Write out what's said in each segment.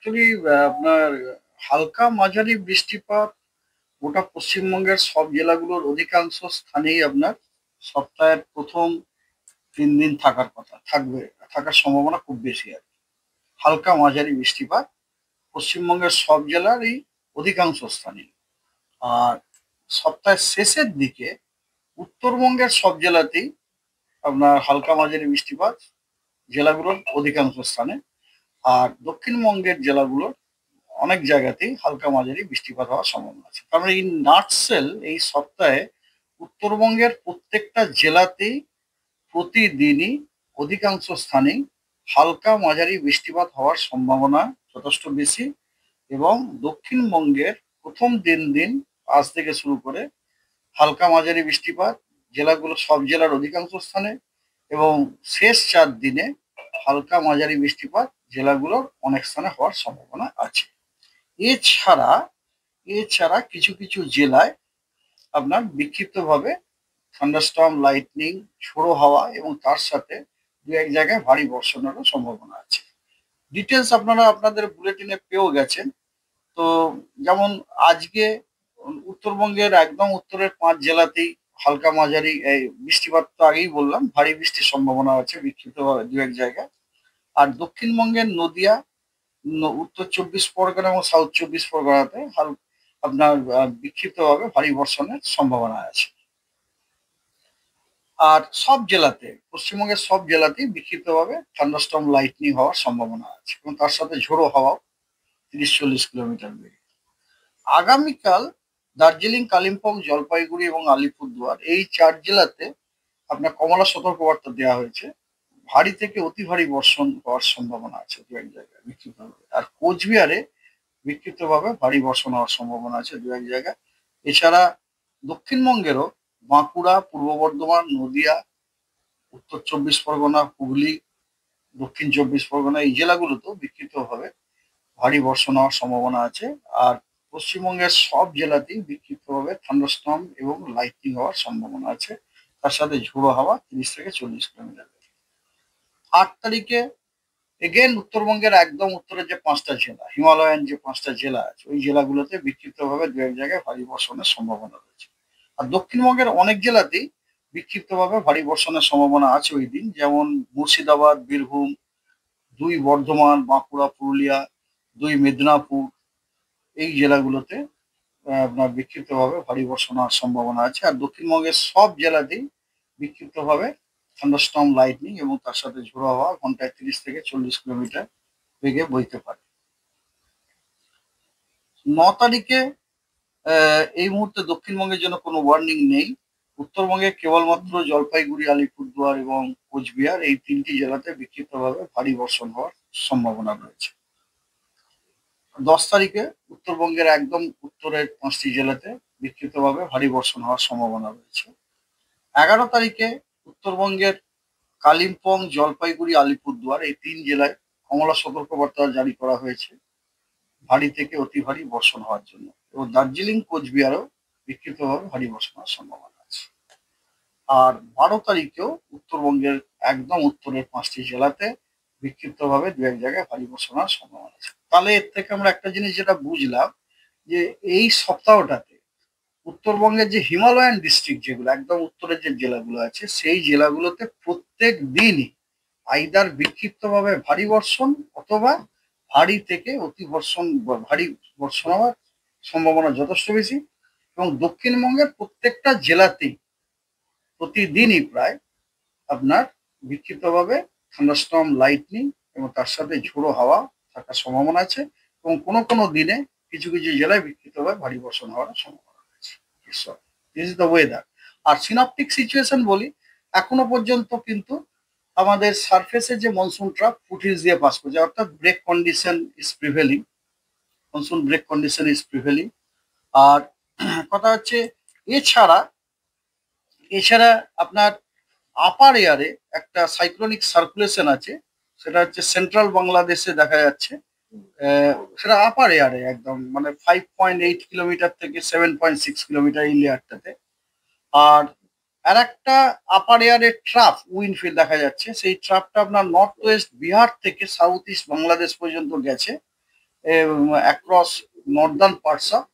Actually আপনার হালকা মাঝারি বৃষ্টিপাত গোটা পশ্চিমবঙ্গের সব জেলাগুলোর অধিকাংশ স্থানেই আপনার সপ্তাহের প্রথম 3 দিন থাকার কথা থাকবে। থাকার সম্ভাবনা খুব বেশি আর কি। হালকা মাঝারি বৃষ্টিপাত পশ্চিমবঙ্গের সব জেলারই অধিকাংশ স্থানেই। আর সপ্তাহের শেষের দিকে উত্তরবঙ্গের সব জেলাতেই আপনার হালকা মাঝারি বৃষ্টিপাত জেলাগুলোর অধিকাংশ স্থানে। আর দক্ষিণবঙ্গের জেলাগুলোর অনেক জায়গাতেই হালকা মাঝারি বৃষ্টিপাত হওয়ার সম্ভাবনা আছে। তার মানে ইন নাটসেল এই সপ্তাহে উত্তরবঙ্গের প্রত্যেকটা জেলাতেই প্রতিদিনই অধিকাংশ স্থানেই হালকা মাঝারি বৃষ্টিপাত হওয়ার সম্ভাবনা যথেষ্ট বেশি। এবং দক্ষিণবঙ্গের প্রথম 3 দিন আজ থেকে শুরু করে হালকা মাঝারি বৃষ্টিপাত জেলাগুলো সব জেলার অধিকাংশ স্থানে, এবং শেষ 4 দিনে হালকা মাঝারি বৃষ্টিপাত জেলাগুলোর অনেক স্থানে হওয়ার সম্ভাবনা আছে। এছাড়া এছাড়া কিছু কিছু জেলায় আপনার বিক্ষিপ্তভাবে থান্ডারস্টর্ম, লাইটনিং, ঝোড়ো হাওয়া এবং তার সাথে দু এক জায়গায় ভারী বর্ষণেরও সম্ভাবনা আছে। ডিটেলস আপনারা আপনাদের বুলেটিনে পেয়েও গেছেন। তো যেমন আজকে উত্তরবঙ্গের একদম উত্তরের 5 জেলাতেই হালকা মাঝারি এই বৃষ্টিপাত তো আগেই বললাম, ভারী বৃষ্টির সম্ভাবনা আছে বিক্ষিপ্তভাবে দু এক জায়গায়। আর দক্ষিণবঙ্গের নদিয়া, উত্তর 24 পরগনা এবং সাউথ 24 পরগনাতে আপনার বিক্ষিপ্তভাবে ভারী বর্ষণের সম্ভাবনা আছে। আর সব জেলাতে, পশ্চিমবঙ্গের সব জেলাতেই বিক্ষিপ্তভাবে থান্ডারস্টর্ম, লাইটনিং হওয়ার সম্ভাবনা আছে এবং তার সাথে ঝোড়ো হাওয়াও 30-40 কিলোমিটার বেগে। আগামীকাল দার্জিলিং, কালিম্পং, জলপাইগুড়ি এবং আলিপুরদুয়ার এই 4 জেলাতে আপনার কমলা সতর্কবার্তা দেওয়া হয়েছে। ভারী থেকে অতি ভারী বর্ষণ হওয়ার সম্ভাবনা আছে দু এক জায়গায় বিক্ষিপ্তভাবে। আর কোচবিহারে বিক্ষিপ্তভাবে ভারী বর্ষণ হওয়ার সম্ভাবনা আছে দু এক জায়গায়। এছাড়া দক্ষিণবঙ্গেরও বাঁকুড়া, পূর্ব বর্ধমান, নদিয়া, উত্তর 24 পরগনা, হুগলি, দক্ষিণ 24 পরগনা এই জেলাগুলোতেও বিক্ষিপ্তভাবে ভারী বর্ষণ হওয়ার সম্ভাবনা আছে। আর পশ্চিমবঙ্গের সব জেলাতেই বিক্ষিপ্তভাবে থান্ডারস্টর্ম এবং লাইটনিং হওয়ার সম্ভাবনা আছে, তার সাথে ঝোড়ো হাওয়া 30 থেকে 40 কিলোমিটার। 8 তারিখে এগেন উত্তরবঙ্গের একদম উত্তরের যে 5টা জেলা, হিমালয়ান যে 5টা জেলা আছে, ওই জেলাগুলোতে বিক্ষিপ্তভাবে দু এক জায়গায় ভারী বর্ষণের সম্ভাবনা রয়েছে। আর দক্ষিণবঙ্গের অনেক জেলাতেই বিক্ষিপ্তভাবে ভারী বর্ষণের সম্ভাবনা আছে ওই দিন, যেমন মুর্শিদাবাদ, বীরভূম, 2 বর্ধমান, বাঁকুড়া, পুরুলিয়া, 2 মেদিনীপুর এই জেলাগুলোতে আপনার বিক্ষিপ্তভাবে ভারী বর্ষণ হওয়ার সম্ভাবনা আছে। আর দক্ষিণবঙ্গের সব জেলাতেই বিক্ষিপ্তভাবে থান্ডারস্টর্ম, লাইটনিং এবং তার সাথে ঝোড়ো হাওয়া ঘন্টায় 30 থেকে 40 কিলোমিটার বেগে বইতে পারে। 9 তারিখে এই মুহূর্তে দক্ষিণবঙ্গের জন্য কোনো ওয়ার্নিং নেই। উত্তরবঙ্গে কেবলমাত্র জলপাইগুড়ি, আলিপুরদুয়ার এবং কোচবিহার এই 3টি জেলাতে বিক্ষিপ্তভাবে ভারী বর্ষণ হওয়ার সম্ভাবনা রয়েছে। 10 তারিখে উত্তরবঙ্গের একদম উত্তরের 5টি জেলাতে বিক্ষিপ্তভাবে ভারী বর্ষণ হওয়ার সম্ভাবনা রয়েছে। 11 তারিখে উত্তরবঙ্গের কালিম্পং, জলপাইগুড়ি, আলিপুরদুয়ার এই 3 জেলায় কমলা সতর্কবার্তা জারি করা হয়েছে ভারী থেকে অতি ভারী বর্ষণ হওয়ার জন্য, এবং দার্জিলিং, কোচবিহারেও বিক্ষিপ্তভাবে ভারী বর্ষণ হওয়ার সম্ভাবনা আছে। আর 12 তারিখেও উত্তরবঙ্গের একদম উত্তরের 5টি জেলাতে বিক্ষিপ্তভাবে দু এক জায়গায় ভারী বর্ষণ হওয়ার সম্ভাবনা আছে। তাহলে এর থেকে আমরা একটা জিনিস যেটা বুঝলাম, যে এই সপ্তাহটাতে উত্তরবঙ্গের যে হিমালয়ান ডিস্ট্রিক্ট যেগুলো একদম উত্তরের যে জেলাগুলো আছে, সেই জেলাগুলোতে প্রত্যেক দিনই আইদার বিক্ষিপ্তভাবে ভারী বর্ষণ অথবা ভারী থেকে অতি বর্ষণ ভারী বর্ষণ হওয়ার সম্ভাবনা যথেষ্ট বেশি। এবং দক্ষিণবঙ্গের প্রত্যেকটা জেলাতেই প্রতিদিনই প্রায় আপনার বিক্ষিপ্তভাবে থান্ডারস্টর্ম, লাইটনিং এবং তার সাথে ঝোড়ো হাওয়া থাকার সম্ভাবনা আছে, এবং কোনো কোনো দিনে কিছু কিছু জেলায় বিক্ষিপ্তভাবে ভারী বর্ষণ হওয়ার সম্ভাবনা রয়েছে। This is the weather. আর সিনাপটিক সিচুয়েশন বলি, এখনো পর্যন্ত কিন্তু আমাদের সারফেসে যে মনসুন ট্রাপ ফুটহিলস দিয়ে পাস করছে, অর্থাৎ break condition is prevailing, monsoon break condition is prevailing. আর কথা হচ্ছে এছাড়া এছাড়া আপনার আপার এয়ারে একটা সাইক্লোনিক সার্কুলেশন আছে, সেটা হচ্ছে সেন্ট্রাল বাংলাদেশে দেখা যাচ্ছে। সেটা আপার এয়ারে একদম মানে 5.8 কিলোমিটার থেকে 7.6 কিলোমিটার এই লেয়ারটাতে। আর একটা আপার এয়ারের ট্রাফ উইন্ডফিল্ড দেখা যাচ্ছে, সেই ট্রাফটা আপনার নর্থ ওয়েস্ট বিহার থেকে সাউথ ইস্ট বাংলাদেশ পর্যন্ত গেছে, across Northern parts of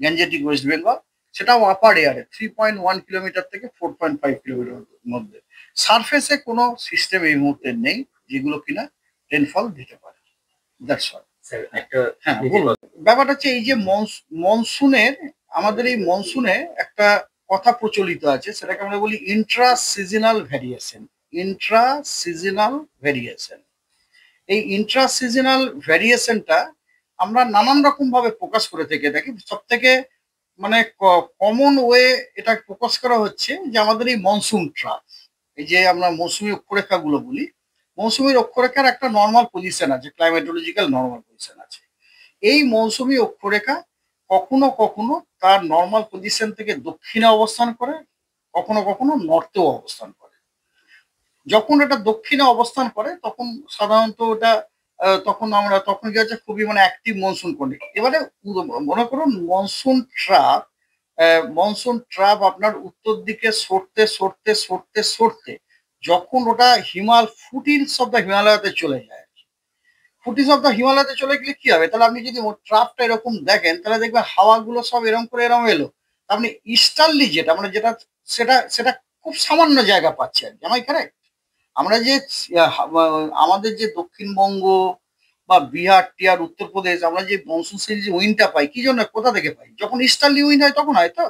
Gangetic West Bengal, সেটাও আপার এয়ারে 3.1 কিলোমিটার থেকে 4.5 কিলোমিটার মধ্যে। সারফেসে কোনো সিস্টেম এই মুহূর্তে নেই যেগুলো কিনা রেনফল দিতে পারে। That's all. হ্যাঁ, বলুন। ব্যাপারটা হচ্ছে এই যে মনসুনের, আমাদের এই মনসুনে একটা কথা প্রচলিত আছে, সেটাকে আমরা বলি Intra seasonal variation. Intra seasonal variation, এই ইন্ট্রা সিজনাল ভ্যারিয়েশনটা আমরা নানান রকম ভাবে প্রকাশ করে থেকে থাকি। সব থেকে মানে কমন ওয়ে এটা প্রকাশ করা হচ্ছে যে আমাদের এই মনসুন ট্রাফ, এই যে আমরা মৌসুমী অক্ষরেখাগুলো বলি, মৌসুমী অক্ষরেখার একটা নর্মাল পজিশন আছে, ক্লাইমেটোলজিক্যাল নর্মাল পজিশন আছে। এই মৌসুমী অক্ষরেখা কখনো কখনো তার নর্মাল পজিশন থেকে দক্ষিণে অবস্থান করে, কখনো কখনো নর্থেও অবস্থান করে। যখন এটা দক্ষিণে অবস্থান করে তখন সাধারণত ওটা তখন কি হচ্ছে, খুবই মানে অ্যাক্টিভ মনসুন করে। এবারে মনে করুন মনসুন ট্রাপ আপনার উত্তর দিকে সরতে সরতে সরতে সরতে যখন ওটা ফুটিলস অফ দ্য হিমালয়াতে চলে যায়, ফুটিস অফ দ্য হিমালয়াতে চলে গেলে কি হবে, তাহলে আপনি যদি ট্রাফটা এরকম দেখেন তাহলে দেখবেন হাওয়াগুলো সব এরকম করে এরকম এলো। আপনি ইস্টার্লি যেটা মানে যেটা সেটা সেটা খুব সামান্য জায়গা পাচ্ছে আর কি। আমার কারেক্ট? আমরা যে আমাদের যে দক্ষিণবঙ্গ বা বিহার টিহার উত্তরপ্রদেশ, আমরা যে মনসুন সিরিজ উইন্ডটা পাই, কি জন্য কোথা থেকে পাই? যখন ইস্টার্লি উইন্ড হয় তখন হয় তো।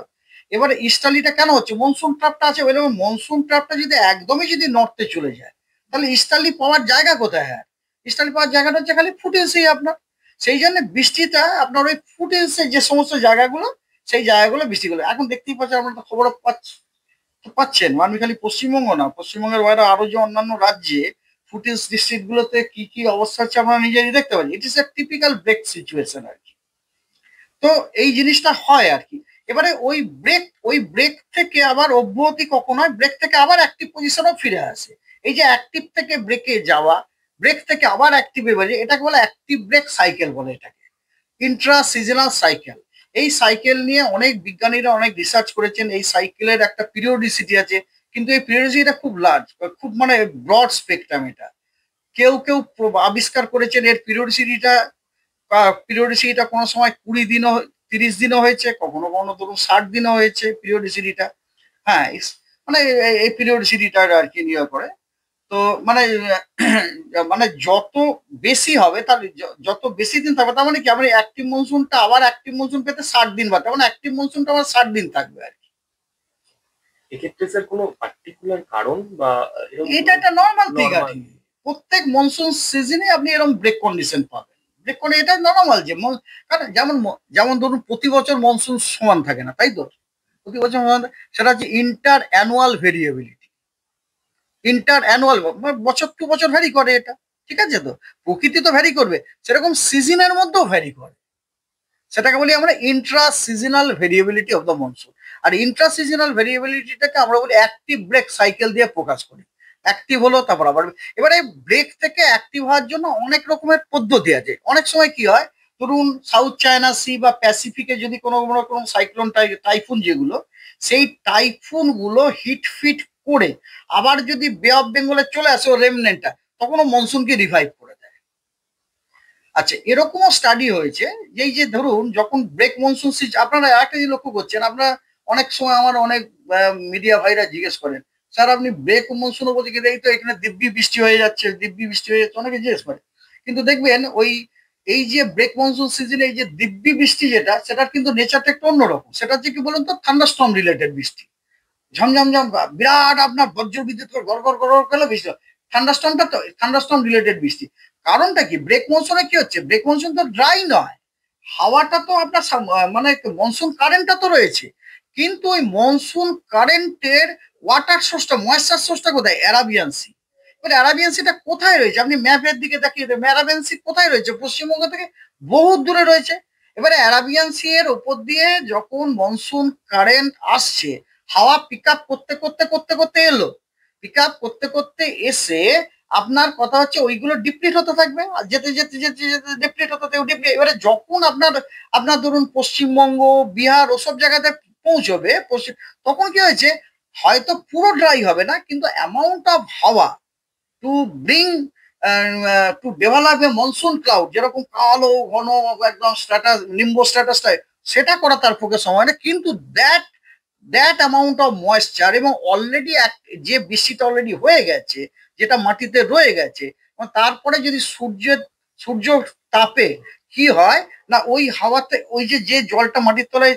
এবারে ইস্টার্লিটা কেন হচ্ছে? মনসুন ট্রাপটা আছে বলে। মনসুন ট্রাপটা যদি একদমই যদি নর্থে চলে যায় তাহলে ইস্টার্লি পাওয়ার জায়গা কোথায়? হ্যাঁ, ইস্টার্লি পাওয়ার জায়গাটা হচ্ছে খালি ফুটেন্সেই আপনার। সেই জন্য বৃষ্টিটা আপনার ওই ফুটেন্সের যে সমস্ত জায়গাগুলো, সেই জায়গাগুলো বৃষ্টিগুলো এখন দেখতেই পাচ্ছেন, আমরা তো খবর পাচ্ছেন। আমি খালি পশ্চিমবঙ্গ না, পশ্চিমবঙ্গের বাইরে আরো যে অন্যান্য রাজ্যে ফুটেজ ডিস্ট্রিক্ট গুলোতে কি কি অবস্থা হচ্ছে আমরা নিজেরই দেখতে পাচ্ছি। ইট ইস এ টিপিক্যাল ব্রেক সিচুয়েশন আর কি। তো এই জিনিসটা হয় আর কি। এবারে ওই ব্রেক থেকে আবার অব্যাহতি কখন হয়, ব্রেক থেকে আবার অ্যাক্টিভ পজিশনও ফিরে আসে। এই যে অ্যাক্টিভ থেকে ব্রেকে যাওয়া, ব্রেক থেকে আবার অ্যাক্টিভে বাজে, এটাকে বলে অ্যাক্টিভ ব্রেক সাইকেল বলে এটাকে, ইন্ট্রা সিজনাল সাইকেল। এই সাইকেল নিয়ে অনেক বিজ্ঞানীরা অনেক রিসার্চ করেছেন। এই সাইকেলের একটা পিরিয়ডিসিটি আছে, কিন্তু এই পিরিয়ডিসিটিটা খুব লার্জ, খুব মানে ব্রড স্পেকট্রাম। এটা কেউ কেউ আবিষ্কার করেছেন এর পিরিয়ডিসিটিটা কোনো সময় 20 দিনও 30 দিনও হয়েছে, কখনো কখনো ধরুন 60 দিনও হয়েছে পিরিয়ডিসিটিটা। হ্যাঁ, মানে এই পিরিয়ডিসিটিটা আর কি নিয়ে করে। তো মানে মানে যত বেশি হবে তার যত বেশি দিন থাকবে, তার মানে কি আমরা অ্যাক্টিভ মনসুনটা আবার অ্যাক্টিভ মনসুন পেতে 60 দিন বাদ, তার মানে অ্যাক্টিভ মনসুনটা আবার 60 দিন থাকবে আর কি। এক্ষেত্রে স্যার কোনো পার্টিকুলার কারণ বা এটা একটা নর্মাল থিং আর কি। প্রত্যেক মনসুন সিজনে আপনি এরকম ব্রেক কন্ডিশন পাবেন। ব্রেক করে এটা নর্মাল যে কারণ যেমন ধরুন প্রতি বছর মনসুন সমান থাকে না, তাই তো? প্রতি বছর সেটা হচ্ছে inter annual variability. Inter annual বছর টু বছর ভ্যারি করে এটা, ঠিক আছে? তো প্রকৃতি তো ভ্যারি করবে, সেরকম সিজনের মধ্যেও ভ্যারি করে। সেটাকে বলি আমরা intra seasonal variability of the monsoon. আর ইন্ট্রা সিজনাল ভেরিয়েবিলিটিটাকে আমরা বলি অ্যাক্টিভ ব্রেক সাইকেল দিয়ে প্রকাশ করি। অ্যাক্টিভ হলো তারপর আবার, এবারে ব্রেক থেকে অ্যাক্টিভ হওয়ার জন্য অনেক রকমের পদ্ধতি আছে। অনেক সময় কি হয়, ধরুন সাউথ চায়না সি বা প্যাসিফিকে যদি কোনো রকম সাইক্লোন টাইফুন যেগুলো, সেই টাইফুন গুলো হিট ফিট করে আবার যদি বে অফ বেঙ্গলে চলে আসে ও রেমনেন্টটা, তখনও মনসুনকে রিভাইভ করে দেয়। আচ্ছা, এরকমও স্টাডি হয়েছে যে এই যে ধরুন যখন ব্রেক মনসুন আপনারা একটা জিনিস লক্ষ্য করছেন, আপনারা অনেক সময় আমার অনেক মিডিয়া ভাইরা জিজ্ঞেস করেন, স্যার আপনি ব্রেক মনসুনও বলতে গেলে এই তো এখানে দিব্যি বৃষ্টি হয়ে যাচ্ছে, দিব্যি বৃষ্টি হয়ে যাচ্ছে, অনেকে জিজ্ঞেস করে। কিন্তু দেখবেন এই যে ব্রেক মনসুন সিজনে এই যে দিব্যি বৃষ্টি যেটা, সেটার কিন্তু নেচারটা একটু অন্যরকম। সেটা হচ্ছে কি বলুন তো, থান্ডারস্টর্ম রিলেটেড বৃষ্টি। ঝমঝমঝম বিরাট আপনার বজ্র বিদ্যুৎ করে গড় গড় গড় গেলে বৃষ্টি। থান্ডারস্টর্ম রিলেটেড বৃষ্টি। কারণটা কি? ব্রেক মনসুনে কি হচ্ছে, ব্রেক মনসুন তো ড্রাই নয়, হাওয়াটা তো আপনার মানে মনসুন কারেন্টটা তো রয়েছে, কিন্তু ওই মনসুন কারেন্টের ওয়াটার সোর্সটা, ময়েশ্চার সোর্সটা কোথায়? Arabian C. এবার অ্যারাবিয়ান সিটা কোথায় রয়েছে? আপনি ম্যাপের দিকে তাকিয়ে দেবেন, অ্যারাবিয়ান সি কোথায় রয়েছে? পশ্চিমবঙ্গ থেকে বহু দূরে রয়েছে। এবারে অ্যারাবিয়ান সি এর ওপর দিয়ে যখন মনসুন কারেন্ট আসছে, হাওয়া পিক আপ করতে করতে করতে করতে এলো, পিক আপ করতে করতে এসে আপনার কথা হচ্ছে ওইগুলো ডিপ্লিট হতে থাকবে, আর যেতে যেতে যেতে যেতে ডিপ্লিট হতে থাকবে। এবারে যখন আপনার আপনার ধরুন পশ্চিমবঙ্গ, বিহার ওসব জায়গাতে পৌঁছবে, তখন কি হয়েছে, হয়তো পুরো ড্রাই হবে না, কিন্তু অ্যামাউন্ট অফ হাওয়া to bring to develop a monsoon cloud, যেরকম কালো ঘন একদম স্ট্যাটাস নিম্বো স্ট্যাটাসটাই, সেটা করা তার পক্ষে সময় না। কিন্তু that that amount of moisture এবং অলরেডি যে বৃষ্টিটা অলরেডি হয়ে গেছে, যেটা মাটিতে রয়ে গেছে, এবং তারপরে যদি সূর্য তাপে কি হয় না, ওই হাওয়াতে ওই যে যে জলটা মাটির তলায়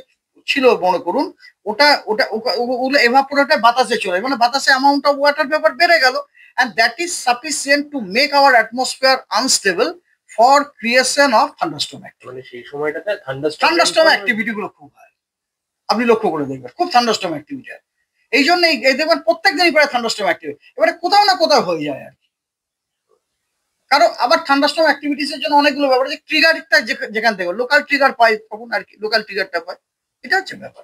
ছিল মনে করুন, ওটা ওটা ওগুলো এভাপোরেট হয়ে বাতাসে চলে যায়। মানে বাতাসে অ্যামাউন্ট অফ ওয়াটার পেপার বেড়ে গেল, and that is sufficient to make our atmosphere unstable for creation of thunderstorm activity. মানে সেই সময়টাতে থান্ডারস্টর্ম অ্যাক্টিভিটি গুলো খুব হয়, আপনি লক্ষ্য করে দেখবেন খুব থান্ডারস্টর্ম অ্যাক্টিভিটি হয়। এই জন্য এই দেখবেন প্রত্যেক দিনই প্রায় থান্ডারস্টর্ম অ্যাক্টিভিটি এবারে কোথাও না কোথাও হয়ে যায় আর কি। কারণ আবার থান্ডারস্টর্ম অ্যাক্টিভিটিস এর জন্য অনেকগুলো ব্যাপার আছে, ট্রিগারটা যেখান থেকে লোকাল ট্রিগার পাই তখন আর কি, লোকাল ট্রিগারটা পাই, এটা হচ্ছে ব্যাপার।